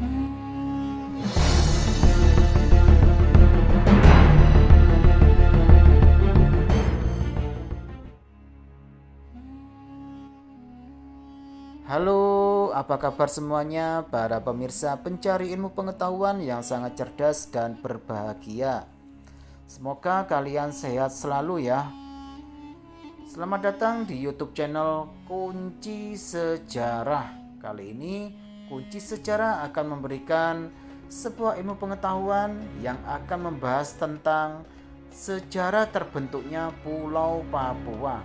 Halo, apa kabar semuanya para pemirsa pencari ilmu pengetahuan yang sangat cerdas dan berbahagia. Semoga kalian sehat selalu ya. Selamat datang di YouTube channel Kunci Sejarah. Kali ini Kunci Sejarah akan memberikan sebuah ilmu pengetahuan yang akan membahas tentang sejarah terbentuknya Pulau Papua.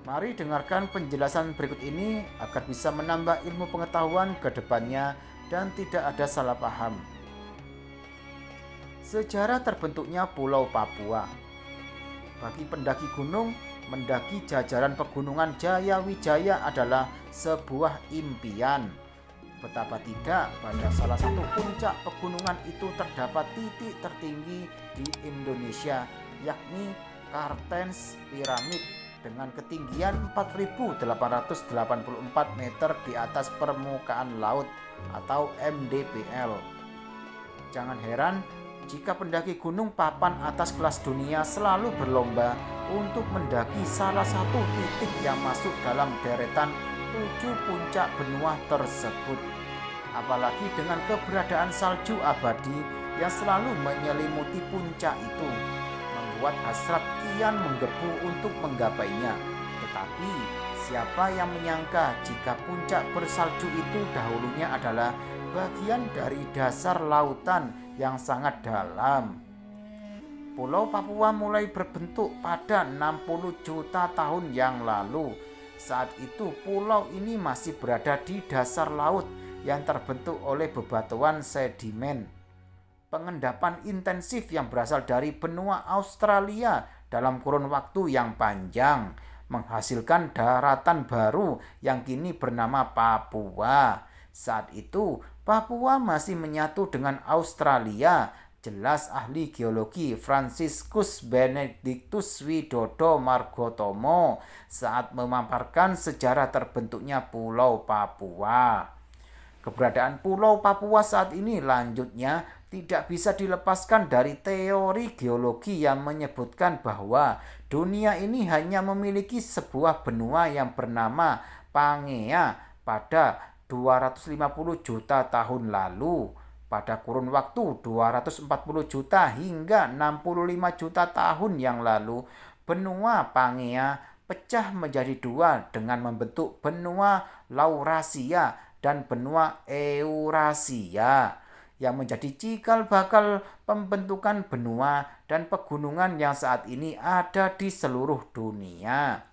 Mari dengarkan penjelasan berikut ini agar bisa menambah ilmu pengetahuan ke depannya dan tidak ada salah paham. Sejarah terbentuknya Pulau Papua. Bagi pendaki gunung, mendaki jajaran pegunungan Jayawijaya adalah sebuah impian. Betapa tidak, pada salah satu puncak pegunungan itu terdapat titik tertinggi di Indonesia, yakni Kartens Pyramid dengan ketinggian 4.884 meter di atas permukaan laut atau MDPL. Jangan heran jika pendaki gunung papan atas kelas dunia selalu berlomba untuk mendaki salah satu titik yang masuk dalam deretan 7 puncak benua tersebut. Apalagi dengan keberadaan salju abadi yang selalu menyelimuti puncak itu, membuat hasrat kian menggebu untuk menggapainya. Tetapi siapa yang menyangka jika puncak bersalju itu dahulunya adalah bagian dari dasar lautan yang sangat dalam. Pulau Papua mulai berbentuk pada 60 juta tahun yang lalu. Saat itu pulau ini masih berada di dasar laut yang terbentuk oleh bebatuan sedimen. Pengendapan intensif yang berasal dari benua Australia dalam kurun waktu yang panjang menghasilkan daratan baru yang kini bernama Papua. Saat itu Papua masih menyatu dengan Australia. Jelas ahli geologi Franciscus Benedictus Widodo Margotomo saat memaparkan sejarah terbentuknya Pulau Papua. Keberadaan Pulau Papua saat ini lanjutnya tidak bisa dilepaskan dari teori geologi yang menyebutkan bahwa dunia ini hanya memiliki sebuah benua yang bernama Pangea pada 250 juta tahun lalu. Pada kurun waktu 240 juta hingga 65 juta tahun yang lalu, benua Pangea pecah menjadi dua dengan membentuk benua Laurasia dan benua Eurasia yang menjadi cikal bakal pembentukan benua dan pegunungan yang saat ini ada di seluruh dunia.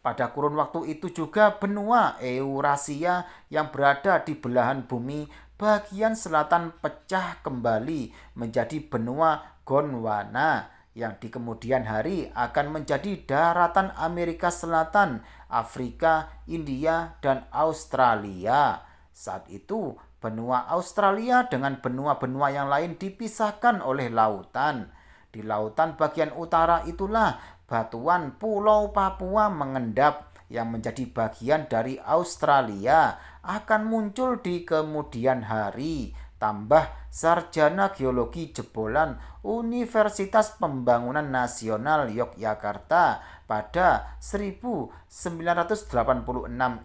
Pada kurun waktu itu juga benua Eurasia yang berada di belahan bumi bagian selatan pecah kembali menjadi benua Gondwana yang di kemudian hari akan menjadi daratan Amerika Selatan, Afrika, India, dan Australia. Saat itu benua Australia dengan benua-benua yang lain dipisahkan oleh lautan. Di lautan bagian utara itulah batuan Pulau Papua mengendap yang menjadi bagian dari Australia akan muncul di kemudian hari. Tambah sarjana geologi jebolan Universitas Pembangunan Nasional Yogyakarta pada 1986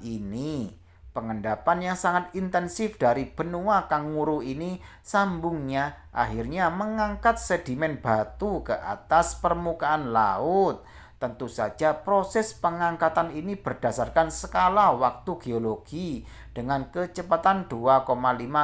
ini. Pengendapan yang sangat intensif dari benua Kanguru ini sambungnya akhirnya mengangkat sedimen batu ke atas permukaan laut. Tentu saja proses pengangkatan ini berdasarkan skala waktu geologi dengan kecepatan 2,5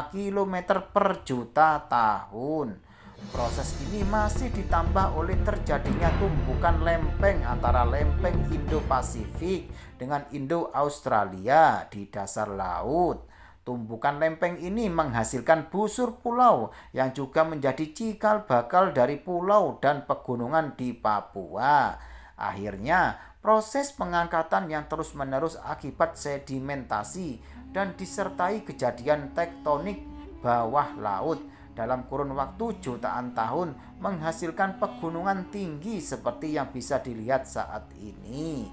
km per juta tahun. Proses ini masih ditambah oleh terjadinya tumbukan lempeng antara lempeng Indo-Pasifik dengan Indo-Australia di dasar laut. Tumbukan lempeng ini menghasilkan busur pulau yang juga menjadi cikal bakal dari pulau dan pegunungan di Papua. Akhirnya, proses pengangkatan yang terus-menerus akibat sedimentasi dan disertai kejadian tektonik bawah laut dalam kurun waktu jutaan tahun menghasilkan pegunungan tinggi seperti yang bisa dilihat saat ini.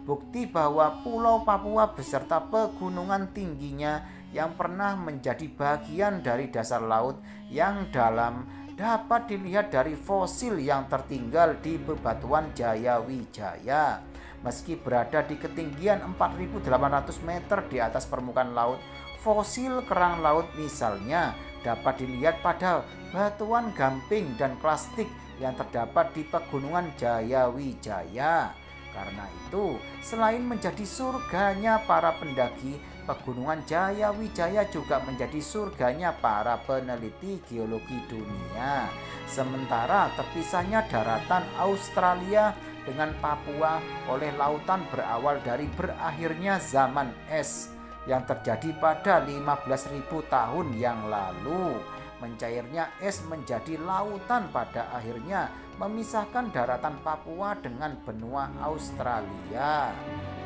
bukti bahwa Pulau Papua beserta pegunungan tingginya yang pernah menjadi bagian dari dasar laut yang dalam dapat dilihat dari fosil yang tertinggal di bebatuan Jayawijaya. Meski berada di ketinggian 4.800 meter di atas permukaan laut, fosil kerang laut misalnya dapat dilihat pada batuan gamping dan klastik yang terdapat di pegunungan Jayawijaya. Karena itu, selain menjadi surganya para pendaki, pegunungan Jayawijaya juga menjadi surganya para peneliti geologi dunia. Sementara terpisahnya daratan Australia dengan Papua oleh lautan berawal dari berakhirnya zaman es yang terjadi pada 15.000 tahun yang lalu. Mencairnya es menjadi lautan pada akhirnya memisahkan daratan Papua dengan benua Australia.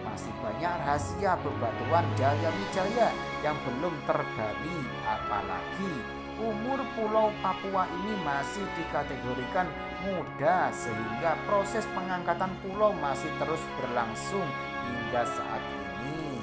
Masih banyak rahasia bebatuan Jayawijaya yang belum tergali, apalagi umur Pulau Papua ini masih dikategorikan muda sehingga proses pengangkatan pulau masih terus berlangsung hingga saat ini.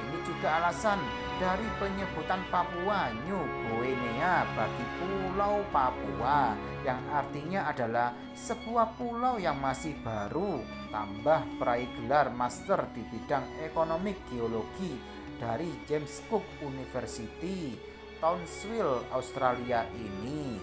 Ini juga alasan dari penyebutan Papua New Guinea bagi Pulau Papua yang artinya adalah sebuah pulau yang masih baru, tambah peraih gelar master di bidang ekonomi geologi dari James Cook University, Townsville, Australia ini.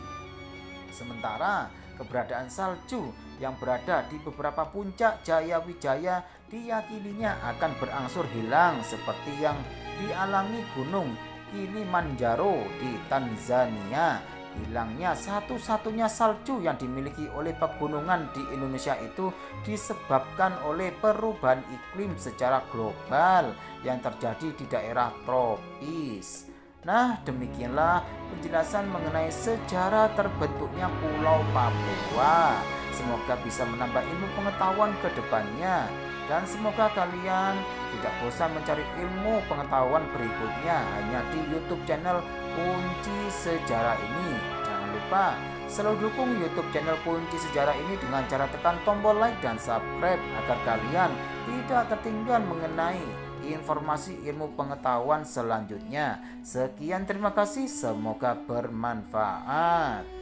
Sementara keberadaan salju yang berada di beberapa puncak Jayawijaya diyakininya akan berangsur hilang seperti yang dialami Gunung Kilimanjaro di Tanzania. Hilangnya satu-satunya salju yang dimiliki oleh pegunungan di Indonesia itu disebabkan oleh perubahan iklim secara global yang terjadi di daerah tropis. Nah, demikianlah penjelasan mengenai sejarah terbentuknya Pulau Papua. Semoga bisa menambah ilmu pengetahuan ke depannya. Dan semoga kalian tidak bosan mencari ilmu pengetahuan berikutnya hanya di YouTube channel Kunci Sejarah ini. Jangan lupa selalu dukung YouTube channel Kunci Sejarah ini dengan cara tekan tombol like dan subscribe agar kalian tidak tertinggal mengenai informasi ilmu pengetahuan selanjutnya. Sekian, terima kasih, semoga bermanfaat.